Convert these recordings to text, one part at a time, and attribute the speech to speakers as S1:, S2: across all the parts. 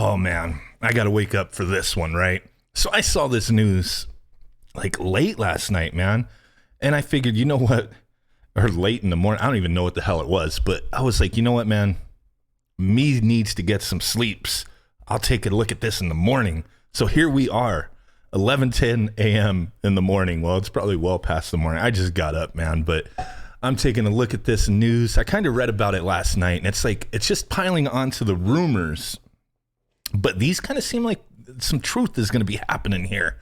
S1: Oh man, I gotta wake up for this one, right? So I saw this news like late last night, man. And I figured, you know what? Or late in the morning. I don't even know what the hell it was. But I was like, you know what, man? Me needs to get some sleeps. I'll take a look at this in the morning. So here we are, 11:10 a.m. in the morning. Well, it's probably well past the morning. I just got up, man. But I'm taking a look at this news. I kind of read about it last night. And it's like, it's just piling onto the rumors. But these kind of seem like some truth is going to be happening here.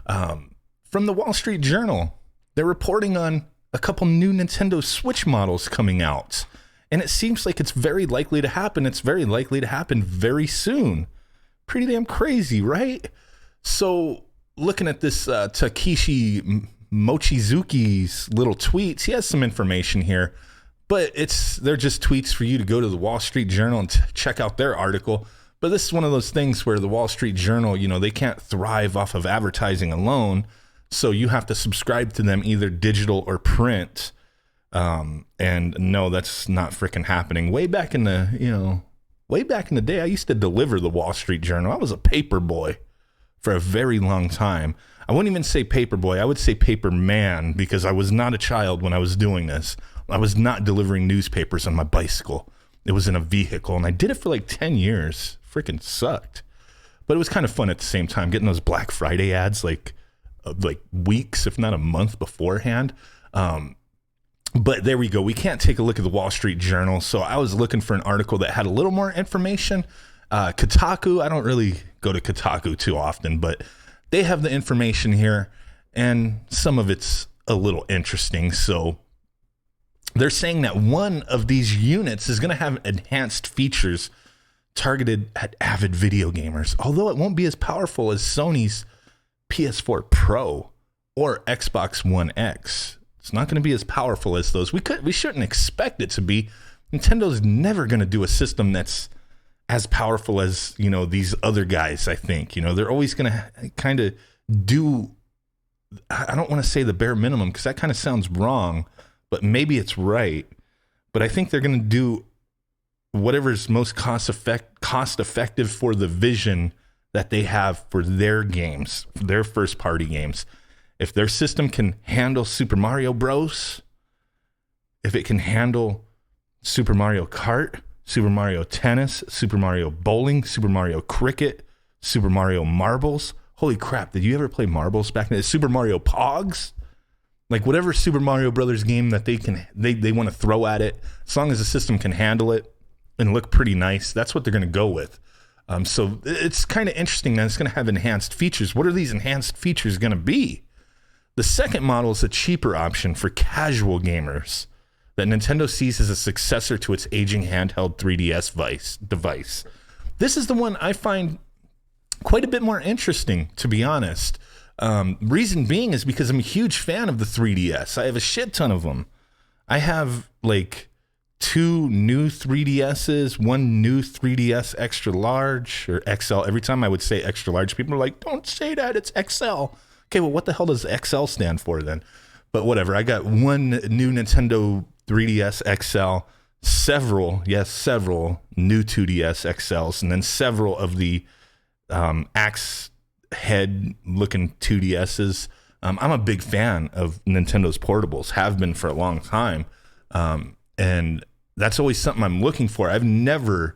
S1: From the Wall Street Journal, they're reporting on a couple new Nintendo Switch models coming out. And it seems like it's very likely to happen. It's very likely to happen very soon. Pretty damn crazy, right? So looking at this Takeshi Mochizuki's little tweets, he has some information here. But they're just tweets for you to go to the Wall Street Journal and check out their article. But this is one of those things where the Wall Street Journal, you know, they can't thrive off of advertising alone. So you have to subscribe to them either digital or print. And no, that's not freaking happening. Way back in the day, I used to deliver the Wall Street Journal. I was a paper boy for a very long time. I wouldn't even say paper boy. I would say paper man because I was not a child when I was doing this. I was not delivering newspapers on my bicycle. It was in a vehicle, and I did it for like 10 years. Freaking sucked. But it was kind of fun at the same time, getting those Black Friday ads like weeks, if not a month beforehand. But there we go. We can't take a look at the Wall Street Journal. So I was looking for an article that had a little more information. Kotaku, I don't really go to Kotaku too often, but they have the information here, and some of it's a little interesting. So they're saying that one of these units is going to have enhanced features targeted at avid video gamers, although it won't be as powerful as Sony's PS4 Pro or Xbox One X. It's not going to be as powerful as those. We shouldn't expect it to be. Nintendo's never going to do a system that's as powerful as, you know, these other guys, I think. You know, they're always going to kind of do, I don't want to say the bare minimum because that kind of sounds wrong, but maybe it's right. But I think they're going to do whatever's most cost effective for the vision that they have for their games, their first party games. If their system can handle Super Mario Bros., if it can handle Super Mario Kart, Super Mario Tennis, Super Mario Bowling, Super Mario Cricket, Super Mario Marbles. Holy crap, did you ever play marbles back then? Super Mario Pogs? Like whatever Super Mario Brothers game that they want to throw at it, as long as the system can handle it and look pretty nice, that's what they're going to go with. So it's kind of interesting that it's going to have enhanced features. What are these enhanced features going to be? The second model is a cheaper option for casual gamers that Nintendo sees as a successor to its aging handheld 3DS device. This is the one I find quite a bit more interesting, to be honest. Reason being is because I'm a huge fan of the 3DS. I have a shit ton of them. I have like 2 new 3DSs, 1 new 3DS extra large or XL. Every time I would say extra large, people are like, don't say that, it's XL. Okay, well, what the hell does XL stand for then? But whatever, I got 1 new Nintendo 3DS XL, several new 2DS XLs, and then several of the axe head looking 2DSs. I'm a big fan of Nintendo's portables, have been for a long time. And that's always something I'm looking for. I've never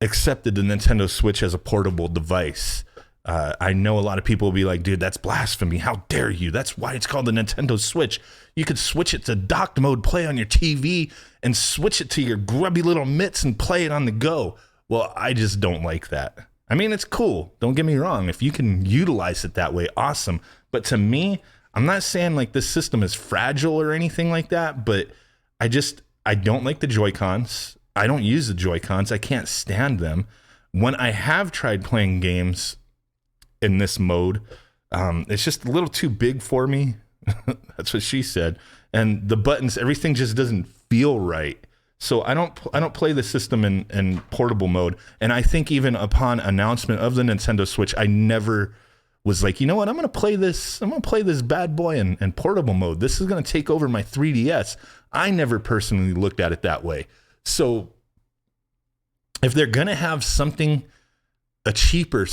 S1: accepted the Nintendo Switch as a portable device. I know a lot of people will be like, dude, that's blasphemy. How dare you? That's why it's called the Nintendo Switch. You could switch it to docked mode, play on your TV, and switch it to your grubby little mitts and play it on the go. Well, I just don't like that. I mean, it's cool. Don't get me wrong. If you can utilize it that way, awesome. But to me, I'm not saying like this system is fragile or anything like that, but I don't like the Joy-Cons. I don't use the Joy-Cons. I can't stand them. When I have tried playing games in this mode, it's just a little too big for me. That's what she said. And the buttons, everything just doesn't feel right. So I don't play the system in portable mode. And I think even upon announcement of the Nintendo Switch, I never was like, you know what, I'm going to play this bad boy in portable mode. This is going to take over my 3DS. I never personally looked at it that way. So if they're going to have something, a cheaper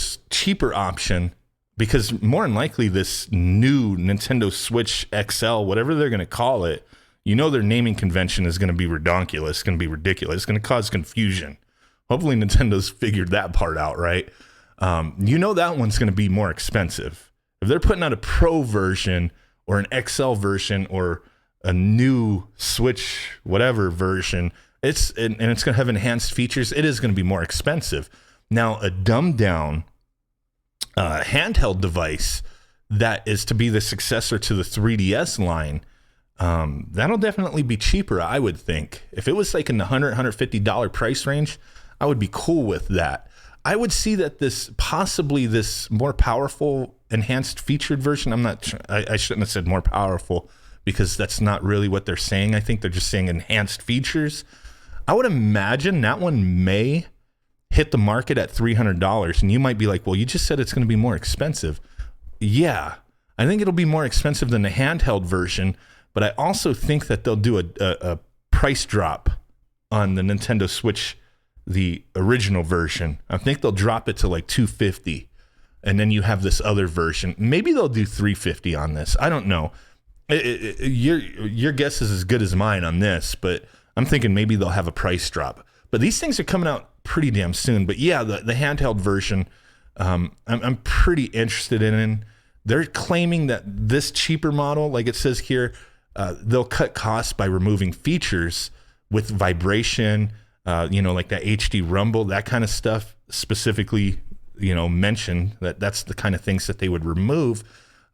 S1: option, because more than likely this new Nintendo Switch XL, whatever they're going to call it, you know, their naming convention is going to be redonkulous. It's going to be ridiculous. It's going to cause confusion. Hopefully Nintendo's figured that part out, right? You know, that one's going to be more expensive. If they're putting out a Pro version or an XL version or a new Switch whatever version, it's going to have enhanced features. It is going to be more expensive. Now, a dumbed down handheld device that is to be the successor to the 3DS line, that'll definitely be cheaper, I would think. If it was like in the $150 price range, I would be cool with that. I would see that this more powerful, enhanced featured version. I shouldn't have said more powerful, because that's not really what they're saying. I think they're just saying enhanced features. I would imagine that one may hit the market at $300. And you might be like, well, you just said it's going to be more expensive. Yeah, I think it'll be more expensive than the handheld version. But I also think that they'll do a price drop on the Nintendo Switch, the original version. I think they'll drop it to like $250, and then you have this other version. Maybe they'll do $350 on this. I don't know. Your guess is as good as mine on this, but I'm thinking maybe they'll have a price drop. But these things are coming out pretty damn soon. But yeah, the handheld version, I'm pretty interested in. They're claiming that this cheaper model, like it says here, they'll cut costs by removing features with vibration, like that HD rumble, that kind of stuff specifically, mentioned that's the kind of things that they would remove.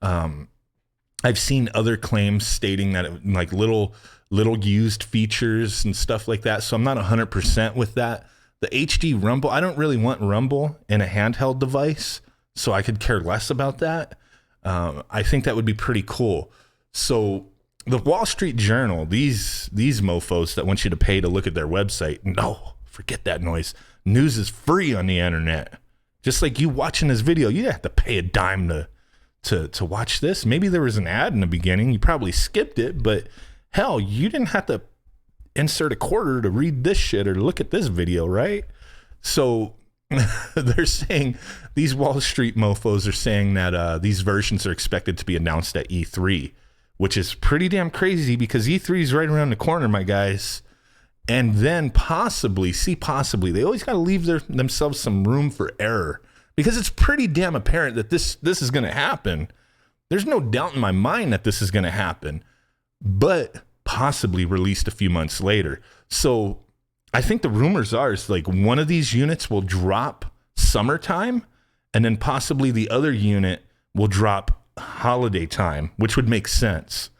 S1: I've seen other claims stating that like little used features and stuff like that. So I'm not 100% with that. The HD rumble, I don't really want rumble in a handheld device, so I could care less about that. I think that would be pretty cool. So the Wall Street Journal, these mofos that want you to pay to look at their website, no, forget that noise. News is free on the internet. Just like you watching this video, you have to pay a dime to watch this. Maybe there was an ad in the beginning. You probably skipped it, but hell, you didn't have to insert a quarter to read this shit or look at this video, right? So they're saying, these Wall Street mofos are saying that these versions are expected to be announced at E3, which is pretty damn crazy because E3 is right around the corner, my guys. And then possibly, they always got to leave themselves some room for error, because it's pretty damn apparent that this is going to happen. There's no doubt in my mind that this is going to happen, but possibly released a few months later. So I think the rumors are is like one of these units will drop summertime, and then possibly the other unit will drop holiday time, which would make sense.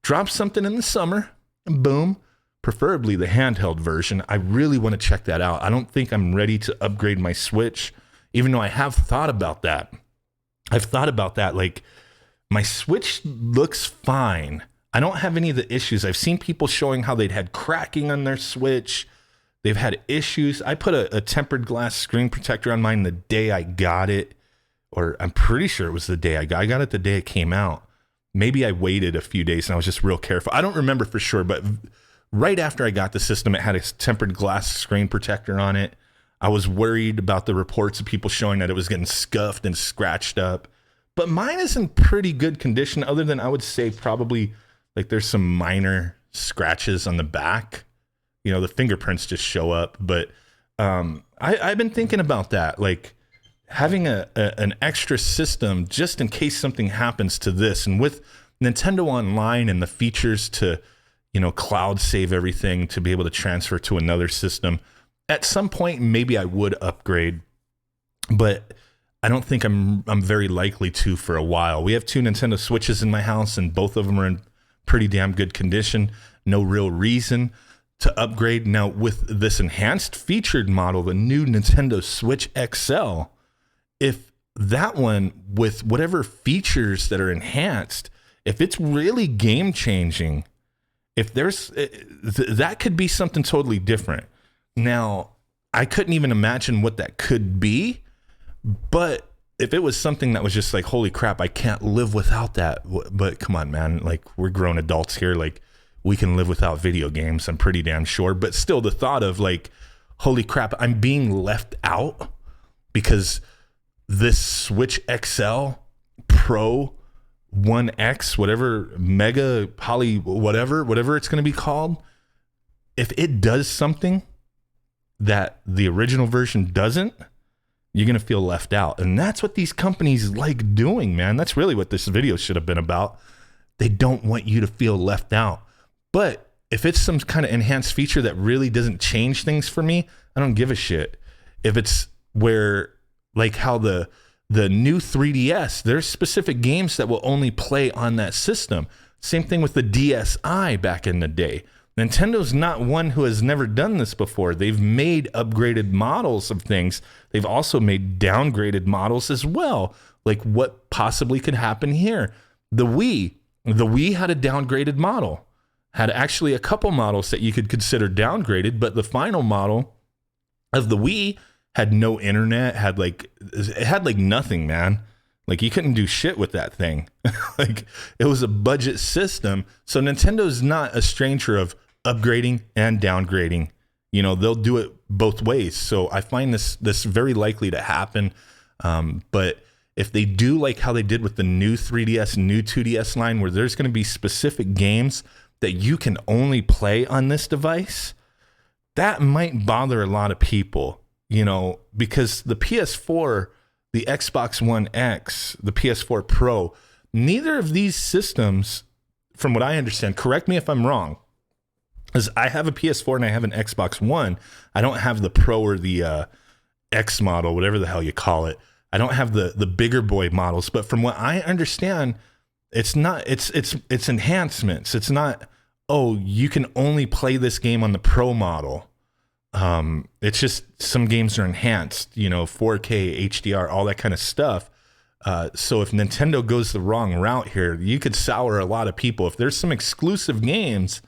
S1: Drop something in the summer, and boom, preferably the handheld version. I really want to check that out. I don't think I'm ready to upgrade my Switch, even though I have thought about that. I've thought about that. Like, my Switch looks fine. I don't have any of the issues. I've seen people showing how they'd had cracking on their Switch. They've had issues. I put a tempered glass screen protector on mine the day I got it, or I'm pretty sure it was the day I got it the day it came out. Maybe I waited a few days and I was just real careful. I don't remember for sure, but right after I got the system, it had a tempered glass screen protector on it. I was worried about the reports of people showing that it was getting scuffed and scratched up. But mine is in pretty good condition, other than I would say probably like there's some minor scratches on the back. The fingerprints just show up. But I've been thinking about that, like having an extra system just in case something happens to this. And with Nintendo Online and the features to, cloud save everything, to be able to transfer to another system, at some point maybe I would upgrade, but I don't think I'm very likely to for a while. We have 2 Nintendo Switches in my house, and both of them are in pretty damn good condition. No real reason to upgrade. Now, with this enhanced featured model, the new Nintendo Switch XL, if that one, with whatever features that are enhanced, if it's really game changing, if there's that could be something totally different. Now, I couldn't even imagine what that could be, but if it was something that was just like, holy crap, I can't live without that. But come on, man, like, we're grown adults here. Like, we can live without video games, I'm pretty damn sure. But still, the thought of like, holy crap, I'm being left out because this Switch XL Pro 1X, whatever, Mega Poly, whatever it's going to be called, if it does something that the original version doesn't, you're going to feel left out. And that's what these companies like doing, man. That's really what this video should have been about. They don't want you to feel left out. But if it's some kind of enhanced feature that really doesn't change things for me, I don't give a shit. If it's where, like how the new 3DS, there's specific games that will only play on that system. Same thing with the DSi back in the day. Nintendo's not one who has never done this before. They've made upgraded models of things. They've also made downgraded models as well. Like what possibly could happen here. The Wii had a downgraded model. Had actually a couple models that you could consider downgraded, but the final model of the Wii had no internet, it had like nothing, man. Like you couldn't do shit with that thing. Like it was a budget system. So Nintendo's not a stranger of upgrading and downgrading. You know, they'll do it both ways. So I find this very likely to happen. But if they do like how they did with the new 3DS, new 2DS line, where there's going to be specific games that you can only play on this device, that might bother a lot of people, you know, because the PS4, the Xbox One X, the PS4 Pro, neither of these systems, from what I understand, correct me if I'm wrong, because I have a PS4 and I have an Xbox One. I don't have the Pro or the X model, whatever the hell you call it. I don't have the bigger boy models, but from what I understand, it's enhancements. It's not, oh, you can only play this game on the Pro model. It's just some games are enhanced, you know, 4K, HDR, all that kind of stuff. So if Nintendo goes the wrong route here, you could sour a lot of people. If there's some exclusive games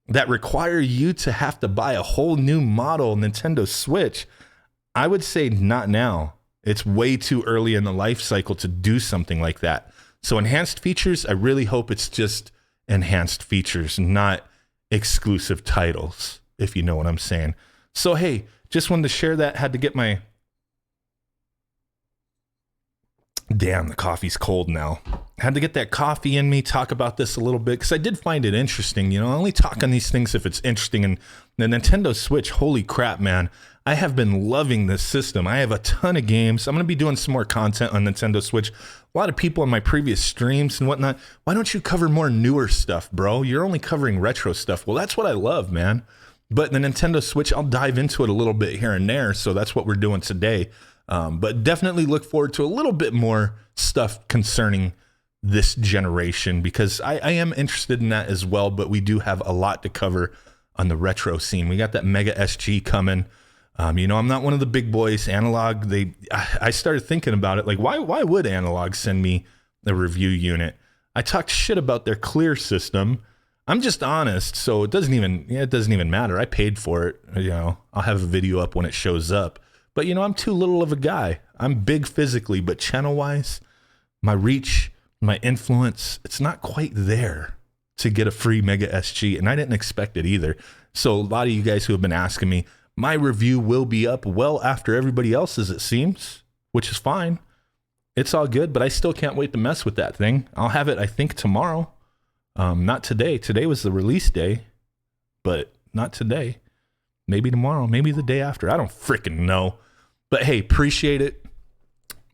S1: that require you to have to buy a whole new model Nintendo Switch, I would say not now. It's way too early in the life cycle to do something like that. So enhanced features, I really hope it's just enhanced features, not exclusive titles, if you know what I'm saying. So, hey, just wanted to share that. Had to get my... Damn, the coffee's cold now. Had to get that coffee in me, talk about this a little bit, because I did find it interesting. You know, I only talk on these things if it's interesting. And the Nintendo Switch, holy crap, man. I have been loving this system. I have a ton of games. I'm going to be doing some more content on Nintendo Switch. A lot of people on my previous streams and whatnot, why don't you cover more newer stuff, bro? You're only covering retro stuff. Well, that's what I love, man. But the Nintendo Switch, I'll dive into it a little bit here and there. So that's what we're doing today. But definitely look forward to a little bit more stuff concerning this generation, because I am interested in that as well. But we do have a lot to cover on the retro scene. We got that Mega SG coming. You know, I'm not one of the big boys. Analog, I started thinking about it. Like, why would Analog send me a review unit? I talked shit about their Clear system. I'm just honest, so it doesn't even matter. I paid for it. You know, I'll have a video up when it shows up. But, you know, I'm too little of a guy. I'm big physically, but channel-wise, my reach, my influence, it's not quite there to get a free Mega SG, and I didn't expect it either. So a lot of you guys who have been asking me, my review will be up well after everybody else's, it seems, which is fine. It's all good, but I still can't wait to mess with that thing. I'll have it, I think, tomorrow. Not today. Today was the release day, but not today. Maybe tomorrow, maybe the day after. I don't freaking know. But hey, appreciate it.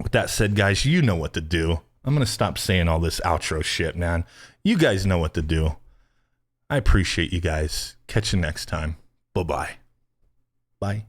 S1: With that said, guys, you know what to do. I'm going to stop saying all this outro shit, man. You guys know what to do. I appreciate you guys. Catch you next time. Bye-bye. Bye.